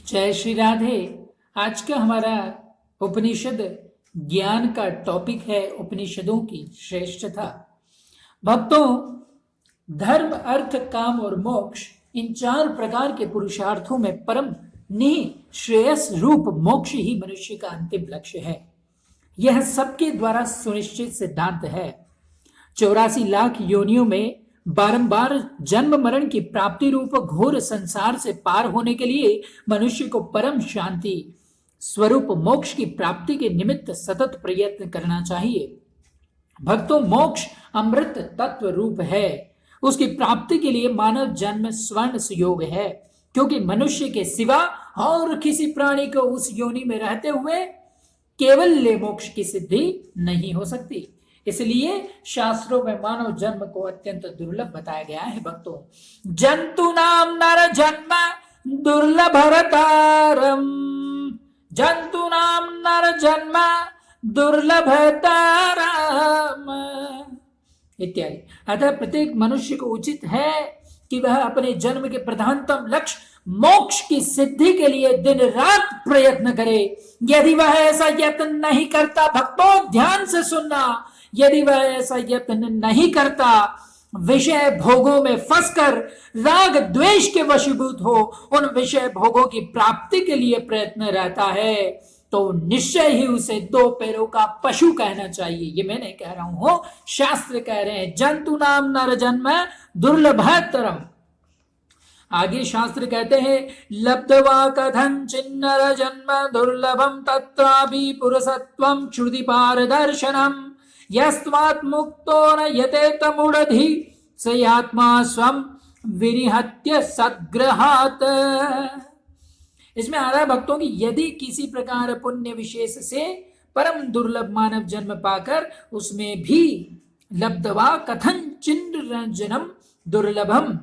जय श्री राधे। आज का हमारा उपनिषद ज्ञान का टॉपिक है उपनिषदों की श्रेष्ठता। भक्तों, धर्म, अर्थ, काम और मोक्ष, इन चार प्रकार के पुरुषार्थों में परम निहित श्रेयस रूप मोक्ष ही मनुष्य का अंतिम लक्ष्य है। यह सबके द्वारा सुनिश्चित सिद्धांत है। 84 लाख योनियों में बारंबार जन्म मरण की प्राप्ति रूप घोर संसार से पार होने के लिए मनुष्य को परम शांति स्वरूप मोक्ष की प्राप्ति के निमित्त सतत प्रयत्न करना चाहिए। भक्तों, मोक्ष अमृत तत्व रूप है। उसकी प्राप्ति के लिए मानव जन्म स्वर्ण सुयोग है, क्योंकि मनुष्य के सिवा और किसी प्राणी को उस योनि में रहते हुए केवल मोक्ष की सिद्धि नहीं हो सकती। इसलिए शास्त्रों में मानव जन्म को अत्यंत दुर्लभ बताया गया है। भक्तों, जंतु नाम नर जन्म दुर्लभरतारम, जंतु नाम नर जन्म दुर्लभतारम इत्यादि। अतः प्रत्येक मनुष्य को उचित है कि वह अपने जन्म के प्रधानतम लक्ष्य मोक्ष की सिद्धि के लिए दिन रात प्रयत्न करे। यदि वह ऐसा यत्न नहीं करता, भक्तों ध्यान से सुनना, यदि वह ऐसा यत्न नहीं करता, विषय भोगों में फंसकर राग द्वेष के वशीभूत हो उन विषय भोगों की प्राप्ति के लिए प्रयत्न रहता है, तो निश्चय ही उसे दो पैरों का पशु कहना चाहिए। ये मैं नहीं कह रहा हूं, शास्त्र कह रहे हैं। जंतु नाम नर जन्म दुर्लभतरम। आगे शास्त्र कहते हैं, लब्धवा कथं चिन्नर जन्म दुर्लभम तत्रापि पुरुषत्वं श्रुति पारदर्शनम यस्मात् मुक्तो न यतेत मूढ़धि सयात्मा स्वं विनिहत्य सद्ग्रहात्। इसमें आ रहा है भक्तों की यदि किसी प्रकार पुण्य विशेष से परम दुर्लभ मानव जन्म पाकर उसमें भी लब्धवा कथं चिन्नर जन्म दुर्लभम,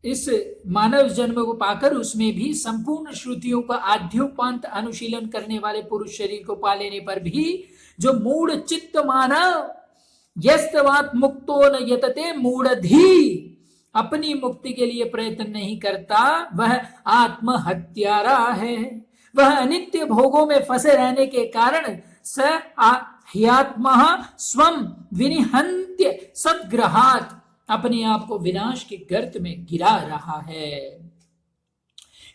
इस मानव जन्म को पाकर उसमें भी संपूर्ण श्रुतियों का आद्योपांत अनुशीलन करने वाले पुरुष शरीर को पा लेने पर भी जो मूढ़ चित्त मानव यस्तवात मुक्तो न यतते मूढ़धि, अपनी मुक्ति के लिए प्रयत्न नहीं करता, वह आत्महत्यारा है। वह अनित्य भोगों में फंसे रहने के कारण स ह्यात्मा स्वम विनिहन्त्य सद्ग्रहात्, अपने आप को विनाश के गर्त में गिरा रहा है।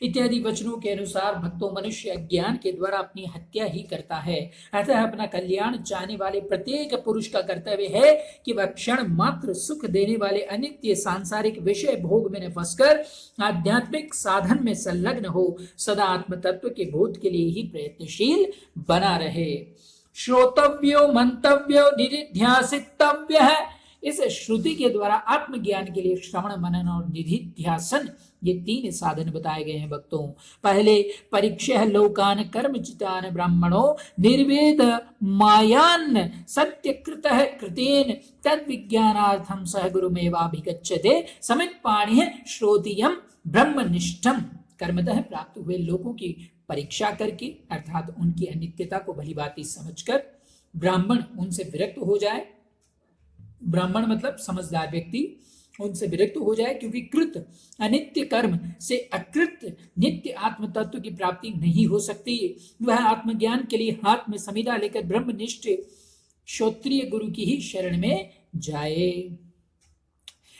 इत्यादि वचनों के अनुसार भक्तों, मनुष्य अज्ञान के द्वारा अपनी हत्या ही करता है। अतः अपना कल्याण चाहने वाले प्रत्येक पुरुष का कर्तव्य है कि वह क्षण मात्र सुख देने वाले अनित्य सांसारिक विषय भोग में न फंसकर आध्यात्मिक साधन में संलग्न हो, सदा आत्म तत्व के बोध के लिए ही प्रयत्नशील बना रहे। श्रोतव्यो मंतव्यो निधिध्यासितव्य है। इस श्रुति के द्वारा आत्मज्ञान के लिए श्रवण, मनन और निधिध्यासन, ये तीन साधन बताए गए हैं। भक्तों, पहले परीक्षा लोकान कर्मचितान ब्राह्मणों निर्वेद मायान सत्यकृत कृतेन तद विज्ञानार्थम सह गुरुमेवाभिगच्छते समित पाणि श्रोतियम ब्रह्मनिष्ठम। कर्मतः प्राप्त हुए लोगों की परीक्षा करके, अर्थात उनकी अनित्यता को भलीभांति समझकर ब्राह्मण उनसे विरक्त हो जाए। ब्राह्मण मतलब समझदार व्यक्ति, उनसे विरक्त हो जाए, क्योंकि कृत अनित्य कर्म से अकृत नित्य आत्म तत्व की प्राप्ति नहीं हो सकती। वह आत्मज्ञान के लिए हाथ में समिधा लेकर ब्रह्मनिष्ठ श्रोत्रिय गुरु की ही शरण में जाए।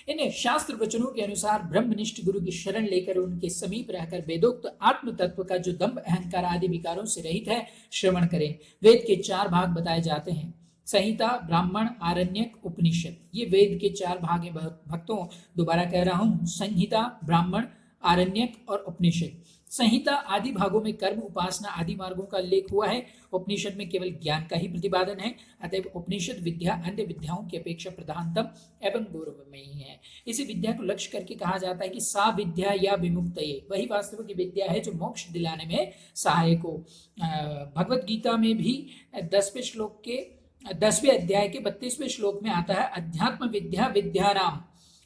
इन शास्त्र वचनों के अनुसार ब्रह्मनिष्ठ गुरु की शरण लेकर उनके समीप रहकर वेदोक्त आत्म तत्व का जो दंभ अहंकार आदि विकारों से रहित है श्रवण करें। वेद के 4 भाग बताए जाते हैं, संहिता, ब्राह्मण, आरण्यक, उपनिषद। ये वेद के 4 भाग हैं। भक्तों, दोबारा कह रहा हूं, संहिता, ब्राह्मण, आरण्यक और उपनिषद। संहिता आदि भागों में कर्म, उपासना आदि मार्गों का उल्लेख हुआ है। उपनिषद में केवल ज्ञान का ही प्रतिपादन है। अतएव उपनिषद विद्या अन्य विद्याओं की अपेक्षा प्रधानतम एवं गौरवमयी है। इसी विद्या को लक्ष्य करके कहा जाता है कि सा विद्या या विमुक्तये, वही वास्तविक विद्या है जो मोक्ष दिलाने में सहायक हो। भगवत गीता में भी 10वें अध्याय के 32वें श्लोक में आता है, अध्यात्म विद्या विद्याराम।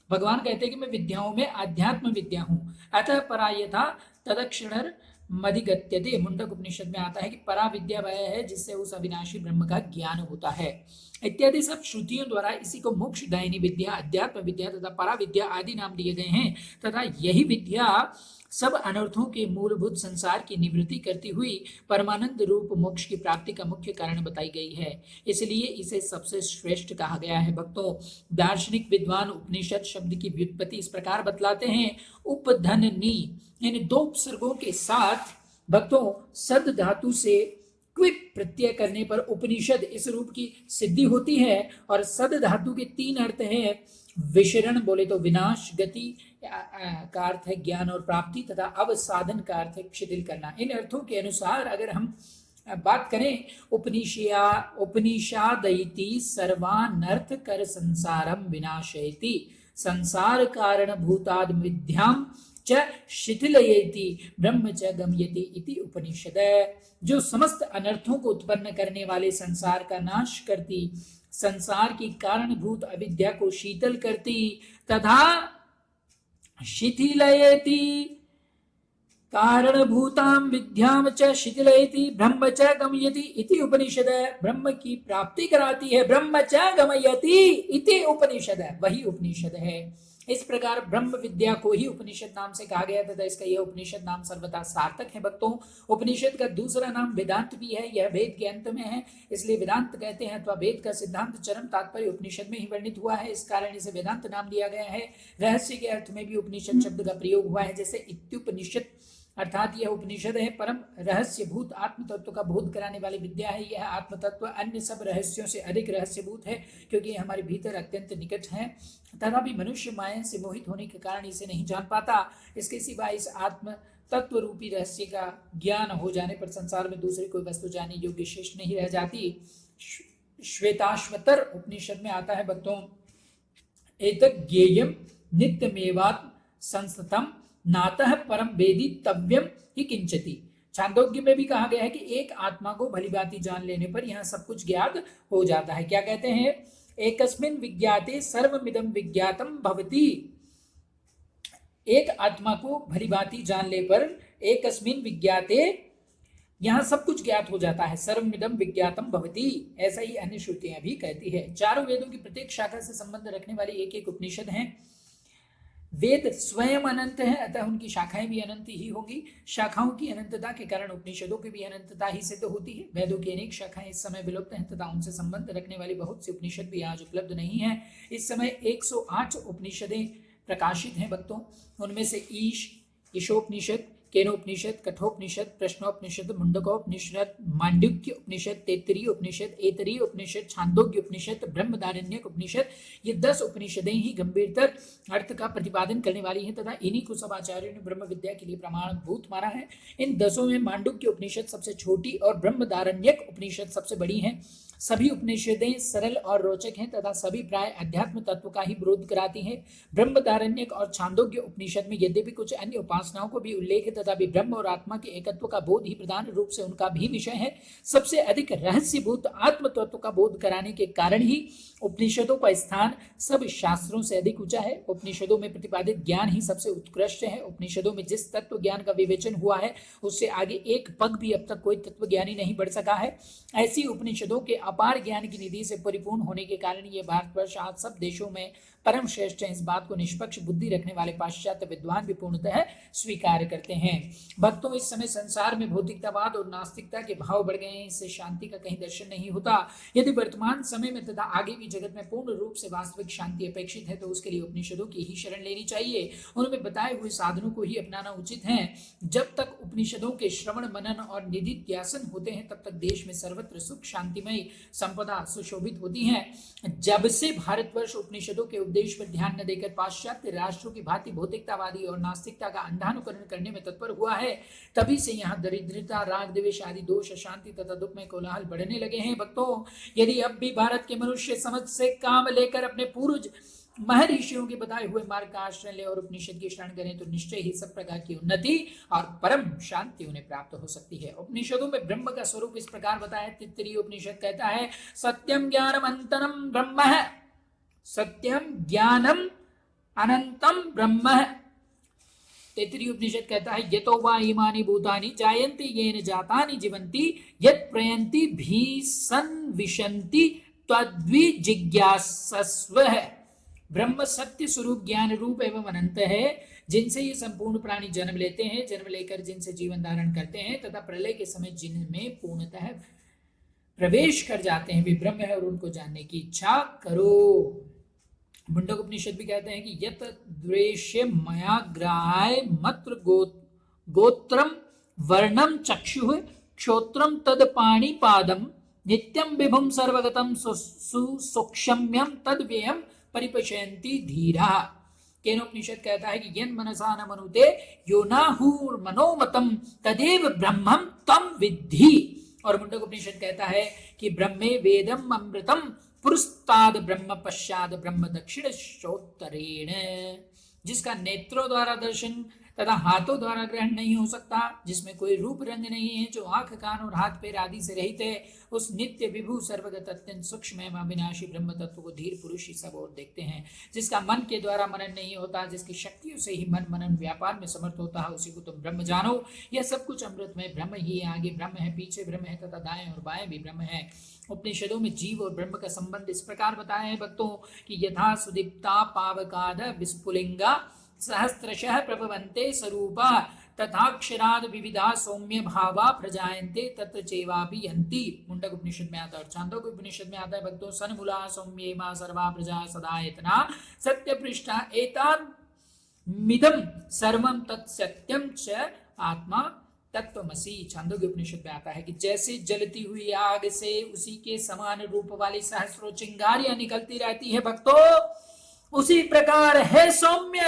भगवान कहते हैं कि मैं विद्याओं में आध्यात्म विद्या हूं। अतः परायथा तदक्षर मधिगत्यते। मुंडक उपनिषद में आता है कि परा विद्या वह है जिससे उस अविनाशी ब्रह्म का ज्ञान होता है। इत्यादि सब श्रुतियों द्वारा इसी को मोक्ष दायिनी विद्या, अध्यात्म विद्या तथा परा विद्या आदि नाम दिए गए हैं तथा यही विद्या सब अनर्थों के मूलभूत संसार की निवृत्ति करती हुई परमानंद रूप मोक्ष की प्राप्ति का मुख्य कारण बताई गई है, इसलिए इसे सबसे श्रेष्ठ कहा गया है। भक्तों, दार्शनिक विद्वान उपनिषद शब्द की व्युत्पत्ति इस प्रकार बतलाते हैं, उपधननी इन दो उपसर्गों के साथ भक्तों सद धातु से क्विप प्रत्यय करने पर उपनिषद इस रूप की सिद्धि होती है। और सद धातु के तीन अर्थ हैं, विशरण बोले तो विनाश, गति का अर्थ है ज्ञान और प्राप्ति तथा अवसाधन का अर्थ है शिथिल करना। इन अर्थों के अनुसार अगर हम बात करें, उपनिषादयति सर्वानर्थ कर संसारम विनाशयति संसार कारण भूताद विद्याम च शिथिलयति ब्रह्म च गमयति इति उपनिषद। जो समस्त अनर्थों को उत्पन्न करने वाले संसार का नाश करती, संसार की कारणभूत अविद्या को शीतल करती तथा शिथिलयति कारणभूताम विद्याम च शिथिलयति ब्रह्म च गमयति इति उपनिषद। ब्रह्म की प्राप्ति कराती है, ब्रह्म च गमयति इति उपनिषद, वही उपनिषद है। इस प्रकार ब्रह्म विद्या को ही उपनिषद नाम से कहा गया तथा इसका यह उपनिषद नाम सर्वथा सार्थक है। भक्तों, उपनिषद का दूसरा नाम वेदांत भी है, यह वेद के अंत में है इसलिए वेदांत कहते हैं, अथवा वेद का सिद्धांत चरम तात्पर्य उपनिषद में ही वर्णित हुआ है, इस कारण इसे वेदांत नाम दिया गया है। रहस्य के अर्थ में भी उपनिषद शब्द का प्रयोग हुआ है, जैसे इत्युपनिषद अर्थात यह उपनिषद है परम रहस्यभूत आत्म तत्व का बोध कराने वाली विद्या है। यह आत्म तत्व अन्य सब रहस्यों से अधिक रहस्यभूत है क्योंकि यह हमारे भीतर अत्यंत निकट है, तथा भी मनुष्य माया से मोहित होने के कारण इसे नहीं जान पाता। इसके सिवा इस आत्म तत्व रूपी रहस्य का ज्ञान हो जाने पर संसार में दूसरी कोई वस्तु जानने योग्य शेष नहीं रह जाती। श्वेताश्वतर उपनिषद में आता है भक्तों, एतत् ज्ञेयं नित्यमेवात्म संस्ततम नातः परम वेदितव्यम ही किंचति। छांदोग्य में भी कहा गया है कि एक आत्मा को भलीभांति जान लेने पर यहाँ सब कुछ ज्ञात हो जाता है। क्या कहते हैं, एकस्मिन् विज्ञाते सर्वमिदं विज्ञातम भवति। एक आत्मा को भलीभांति जान ले पर एकस्मिन् विज्ञाते यहाँ सब कुछ ज्ञात हो जाता है, सर्वमिदं विज्ञातम भवति। ऐसा ही अन्य श्रुतियां भी कहती है। चारों वेदों की प्रत्येक शाखा से संबंध रखने वाली एक एक उपनिषद है। वेद स्वयं अनंत है अतः उनकी शाखाएं भी अनंत ही होंगी। शाखाओं की अनंतता के कारण उपनिषदों की भी अनंतता ही सिद्ध होती है। वेदों की अनेक शाखाएं इस समय विलुप्त हैं तथा उनसे संबंध रखने वाली बहुत सी उपनिषद भी आज उपलब्ध नहीं है। इस समय 108 उपनिषदें प्रकाशित हैं भक्तों। उनमें से ईश, ईशोपनिषद, केनोपनिषद, कठोपनिषद, प्रश्नोपनिषद, मुंडकोपनिषद, मांडुक्य उपनिषद, तैत्तरीय उपनिषद, ऐतरीय उपनिषद, छांदोग्य उपनिषद, ब्रह्मदारण्यक उपनिषद, ये 10 उपनिषदें ही गंभीरतर अर्थ का प्रतिपादन करने वाली हैं तथा इन्हीं को सब आचार्यों ने ब्रह्म विद्या के लिए प्रमाणभूत माना है। इन 10 में मांडुक्य उपनिषद सबसे छोटी और ब्रह्मदारण्यक उपनिषद सबसे बड़ी है। सभी उपनिषदें सरल और रोचक हैं तथा सभी प्राय अध्यात्म तत्व का ही विरोध कराती हैं। ब्रह्मदारण्यक और छांदोग्य उपनिषद में यद्यपि कुछ अन्य उपासनाओं को भी उल्लेख है तथा भी ब्रह्म और आत्मा के एकत्व का बोध ही प्रधान रूप से उनका भी विषय है। सबसे अधिक रहस्यभूत आत्म तत्व का बोध कराने के कारण ही उपनिषदों का स्थान सब शास्त्रों से अधिक ऊंचा है। उपनिषदों में प्रतिपादित ज्ञान ही सबसे उत्कृष्ट है। उपनिषदों में जिस तत्व ज्ञान का विवेचन हुआ है उससे आगे एक पग भी अब तक कोई तत्व ज्ञानी नहीं बढ़ सका है। ऐसी उपनिषदों के अपार ज्ञान की निधि से परिपूर्ण होने के कारण ये भारतवर्ष आज सब देशों में परम श्रेष्ठ है। इस बात को निष्पक्ष बुद्धि रखने वाले पाश्चात्य विद्वान भी पूर्णतः स्वीकार करते हैं। भक्तों, इस समय संसार में भौतिकतावाद और नास्तिकता के भाव बढ़ गए हैं, इससे शांति का कहीं दर्शन नहीं होता। यदि वर्तमान समय में तथा आगे भी जगत में पूर्ण रूप से वास्तविक शांति अपेक्षित है तो उसके लिए उपनिषदों की ही शरण लेनी चाहिए। उनमें बताए हुए साधनों को ही अपनाना उचित है। जब तक उपनिषदों के श्रवण मनन और निधिध्यासन होते हैं तब तक देश में सर्वत्र सुख शांतिमय संपदा सुशोभित होती है। जब से भारतवर्ष उपनिषदों के उपदेश पर ध्यान न देकर पाश्चात्य राष्ट्रों की भांति भौतिकतावादी और नास्तिकता का अंधानुकरण करने में तत्पर हुआ है, तभी से यहाँ दरिद्रता, राग द्वेष आदि दोष, अशांति तथा दुख में कोलाहल बढ़ने लगे हैं। भक्तों, यदि अब भी भारत के मनुष्य समझ से काम लेकर अपने पूर्वज महर्षियों के बताए हुए मार्ग का आश्रय ले और उपनिषद की शरण करें तो निश्चय ही सब प्रकार की उन्नति और परम शांति उन्हें प्राप्त हो सकती है। उपनिषदों में ब्रह्म का स्वरूप इस प्रकार बताया। तैत्तरीय उपनिषद कहता है, सत्यम ज्ञानम अनंतम ब्रह्म है, सत्यम ज्ञानम अनंतम ब्रह्म है। तैत्तिरीय उपनिषद कहता है यतो वा इमानि भूतानि जायन्ति येन जातानि जीवन्ति यत् प्रयन्ति भी संविशन्ति तद्विजिज्ञासस्व है। ब्रह्म सत्य स्वरूप ज्ञान रूप एवं अनंत है, जिनसे ये संपूर्ण प्राणी जन्म लेते हैं, जन्म लेकर जिनसे जीवन धारण करते हैं तथा प्रलय के समय जिनमें पूर्णतः प्रवेश कर जाते हैं, वे ब्रह्म है और उनको जानने की इच्छा करो। मुंडक उपनिषद भी कहते हैं कि यत द्वेष्य मया ग्राहाय मत्र गोत्रम वर्णम चक्षु क्षोत्रम तद पाणी पादम नित्यम विभुम सर्वगतम सुक्षम्यम तद व्ययम परिपशयन्ति धीरा। केनोपनिषद कहता है कि यन मनसा न मनुते यो नाहुर मनोमतम तदेव ब्रह्मम तम विद्धि। और मुंडक उपनिषद कहता है कि ब्रह्मे वेदम अमृतम पुरस्ताद ब्रह्म पश्चाद ब्रह्म दक्षिण श्रोत्तरेण। जिसका नेत्रों द्वारा दर्शन तथा हाथों द्वारा ग्रहण नहीं हो सकता, जिसमें कोई रूप रंग नहीं है, जो आंख कान और हाथ पैर आदि से रहित है, उस नित्य विभु सर्वगत अत्यंत सूक्ष्म एवं अविनाशी ब्रह्म तत्व को धीर पुरुष ही सब और देखते हैं। जिसका मन के द्वारा मनन नहीं होता, जिसकी शक्तियों से ही मन मनन व्यापार में समर्थ होता है, उसी को तुम ब्रह्म जानो। यह सब कुछ अमृत में ब्रह्म ही है, आगे ब्रह्म है, पीछे ब्रह्म है तथा दाएं और बाएं भी ब्रह्म है। उपनिषदों में जीव और ब्रह्म का संबंध इस प्रकार बताया है भक्तों कि यथा सुदीप्ता पावकाद विस्फुलिंगा सहस्रशः प्रभवन्ते स्वरूपा तथाक्षराद विविधा सौम्य भावा प्रजायन्ते तत्र चैवापि यन्ति। मुंडक उपनिषद में आता है और छांदोग्य उपनिषद में आता है भक्तों सन्मूला सौम्येमा सर्वा प्रजा सदायतना सत्यपृष्ठा एतामिदं सर्वं तत्सत्यं च आत्मा तत्वमसि। छांदोग्य उपनिषद में आता है कि जैसे जलती हुई आग से उसी के समान रूप वाली सहस्रों चिंगारियां निकलती रहती है भक्तों, उसी प्रकार है सौम्य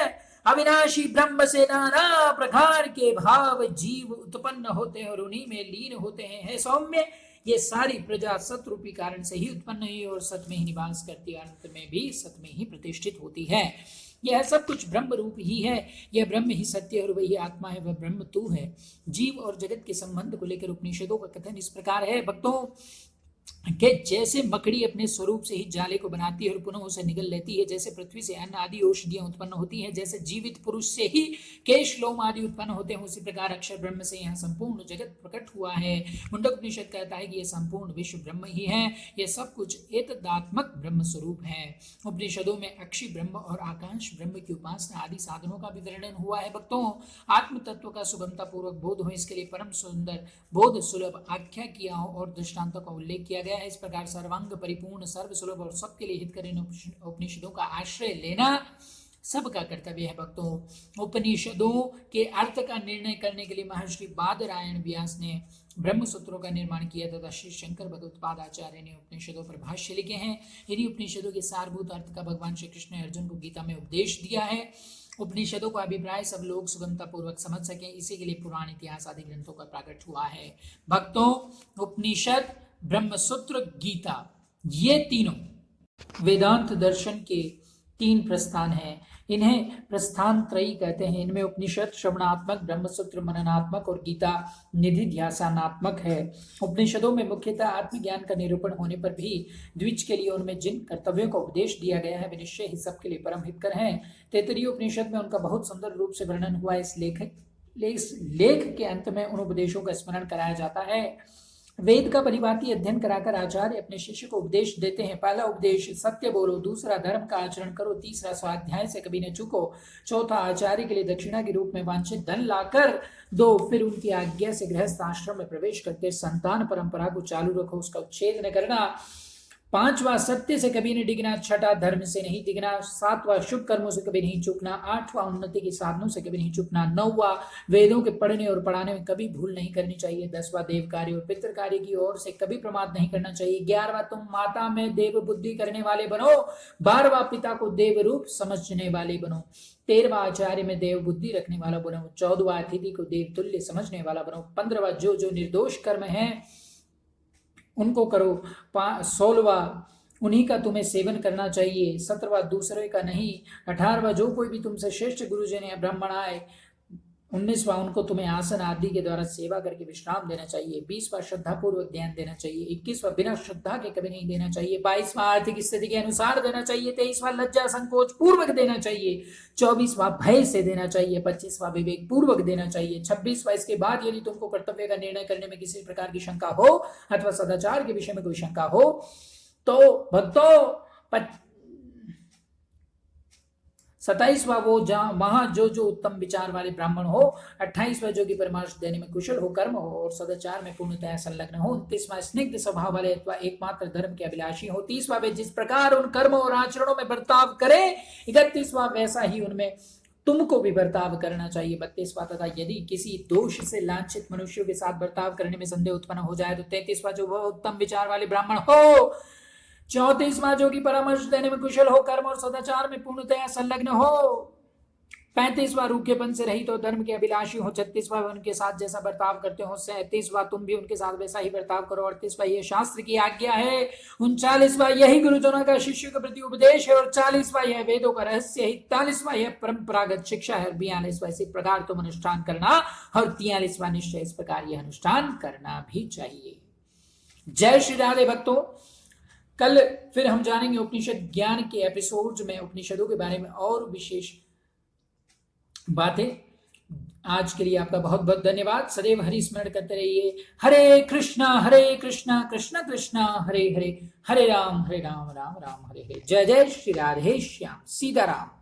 अविनाशी ब्रह्म से नाना प्रकार के भाव जीव उत्पन्न होते हैं और उन्हीं में लीन होते हैं। है सौम्य ये सारी प्रजा सतरूपी कारण से ही उत्पन्न हुई और सत में ही निवास करती है, अंत में भी सत में ही प्रतिष्ठित होती है। यह सब कुछ ब्रह्म रूप ही है, यह ब्रह्म ही सत्य और वही आत्मा है, वह ब्रह्म तू है। जीव और जगत के संबंध को लेकर उपनिषदों का कथन इस प्रकार है भक्तों कि जैसे मकड़ी अपने स्वरूप से ही जाले को बनाती है और पुनः उसे निगल लेती है, जैसे पृथ्वी से अन्न आदि औषधियां उत्पन्न होती हैं, जैसे जीवित पुरुष से ही केश लोम आदि उत्पन्न होते हैं, उसी प्रकार अक्षर ब्रह्म से यहाँ संपूर्ण जगत प्रकट हुआ है। मुंडक उपनिषद कहता है कि यह संपूर्ण विश्व ब्रह्म ही है, यह सब कुछ एतदात्मक ब्रह्म स्वरूप है। उपनिषदों में अक्षी ब्रह्म और आकांक्ष ब्रह्म की उपासना आदि साधनों का भी वर्णन हुआ है भक्तों। आत्म तत्व का सुगमता पूर्वक बोध हो, इसके लिए परम सुंदर बोध सुलभ आख्या किया और दृष्टांतों का उल्लेख किया गया है। इस प्रकार सर्वांग परिपूर्ण सर्व सुलभ और सबके लिए हितकारी उपनिषदों का आश्रय लेना सबका कर्तव्य है भक्तों। उपनिषदों के अर्थ का निर्णय करने के लिए महर्षि बादरायण व्यास ने ब्रह्म सूत्रों का निर्माण किया तथा श्री शंकर भगवत्पाद आचार्य ने उपनिषदों पर भाष्य लिखे हैं। इन्हीं उपनिषदों के सारभूत अर्थ का भगवान श्री कृष्ण ने अर्जुन को गीता में उपदेश दिया है। उपनिषदों का अभिप्राय सब लोग सुगमता पूर्वक समझ सकें, इसी के लिए पुराण इतिहास आदि ग्रंथों का प्रकट हुआ है भक्तों। उपनिषद, ब्रह्मसूत्र, गीता, ये तीनों वेदांत दर्शन के तीन प्रस्थान हैं। इन्हें प्रस्थान त्रयी कहते हैं। इनमें उपनिषद श्रवणात्मक, ब्रह्मसूत्र मननात्मक और गीता निधिध्यासनात्मक है। उपनिषदों में मुख्यतः आत्मज्ञान का निरूपण होने पर भी द्विज के लिए उनमें जिन कर्तव्यों का उपदेश दिया गया है वे निश्चय ही सबके लिए परम हितकर हैं। तैत्तिरीय उपनिषद में उनका बहुत सुंदर रूप से वर्णन हुआ। इस लेख के अंत में उन उपदेशों का स्मरण कराया जाता है। वेद का परिभाती अध्ययन कराकर आचार्य अपने शिष्य को उपदेश देते हैं। पहला उपदेश सत्य बोलो, दूसरा धर्म का आचरण करो, तीसरा स्वाध्याय से कभी न चूको, चौथा आचार्य के लिए दक्षिणा के रूप में वांछित धन लाकर दो, फिर उनकी आज्ञा से गृहस्थ आश्रम में प्रवेश करके संतान परंपरा को चालू रखो, उसका उच्छेद न करना। पांचवा सत्य से कभी नहीं डिगना, छठा धर्म से नहीं डिगना, सातवां शुभ कर्मों से कभी नहीं चूकना, आठवां उन्नति के साधनों से कभी नहीं चूकना, नौवां वेदों के पढ़ने और पढ़ाने में कभी भूल नहीं करनी चाहिए, 10वां देव कार्य और पितृ कार्य की ओर से कभी प्रमाद नहीं करना चाहिए, 11वां तुम माता में देव बुद्धि करने वाले बनो, 12वां पिता को देव रूप समझने वाले बनो, 13वां आचार्य में देव बुद्धि रखने वाला बनो, 14वां अतिथि को देव तुल्य समझने वाला बनो, 15वां जो निर्दोष कर्म है उनको करो, 16वां उन्हीं का तुम्हें सेवन करना चाहिए, 17वां दूसरे का नहीं, 18वां जो कोई भी तुमसे श्रेष्ठ गुरुजन या ब्राह्मण आए 19वां उनको तुम्हें आसन आदि के द्वारा सेवा करके विश्राम देना चाहिए। 20वां श्रद्धा पूर्वक ध्यान देना चाहिए। 21वां बिना श्रद्धा के कभी नहीं देना चाहिए। 22वां आर्थिक स्थिति के अनुसार देना चाहिए। 23वां लज्जा संकोच पूर्वक देना चाहिए। 24वां भय से देना चाहिए। 25वां विवेक पूर्वक देना चाहिए। 26वां इसके बाद यदि तुमको कर्तव्य का निर्णय करने में किसी प्रकार की शंका हो अथवा सदाचार के विषय में कोई शंका हो तो भक्तों 27वां वो वहां जो उत्तम विचार वाले ब्राह्मण हो। 28वां जो कि परामर्श देने में कुशल हो, कर्म हो और सदाचार में पूर्णतः संलग्न हो। 29वां स्निग्ध स्वभाव वाले अथवा एकमात्र धर्म के अभिलाषी हो। 30वां वे जिस प्रकार उन कर्मों और आचरणों में बर्ताव करे 31वां वैसा ही उनमें तुमको भी बर्ताव करना चाहिए। 32वां तथा यदि किसी दोष से लांछित मनुष्यों के साथ बर्ताव करने में संदेह उत्पन्न हो जाए तो 33वां जो वह उत्तम विचार वाले ब्राह्मण हो। 34वां जो कि परामर्श देने में कुशल हो, कर्म और सदाचार में पूर्णतया संलग्न हो। 35वां रूखेपन से रहित हो, धर्म के अभिलाषी हो। 36वां उनके साथ जैसा बर्ताव करते हो। 37वां तुम भी उनके साथ वैसा ही बर्ताव करो। 38वां ये शास्त्र की आज्ञा है। 39वां यही गुरुजनों का शिष्य के प्रति उपदेश है। और 40वां यह वेदों का रहस्य है। 41वां यह परंपरागत शिक्षा है। 42वां इसी प्रकार तुम अनुष्ठान करना और 43वां निश्चय इस प्रकार यह अनुष्ठान करना भी चाहिए। जय श्री राधे भक्तों। कल फिर हम जानेंगे उपनिषद ज्ञान के एपिसोड्स में उपनिषदों के बारे में और विशेष बातें। आज के लिए आपका बहुत बहुत धन्यवाद। सदैव हरि स्मरण करते रहिए। हरे कृष्णा कृष्ण कृष्ण हरे हरे, हरे राम राम राम हरे हरे। जय जय श्री राधे श्याम सीताराम।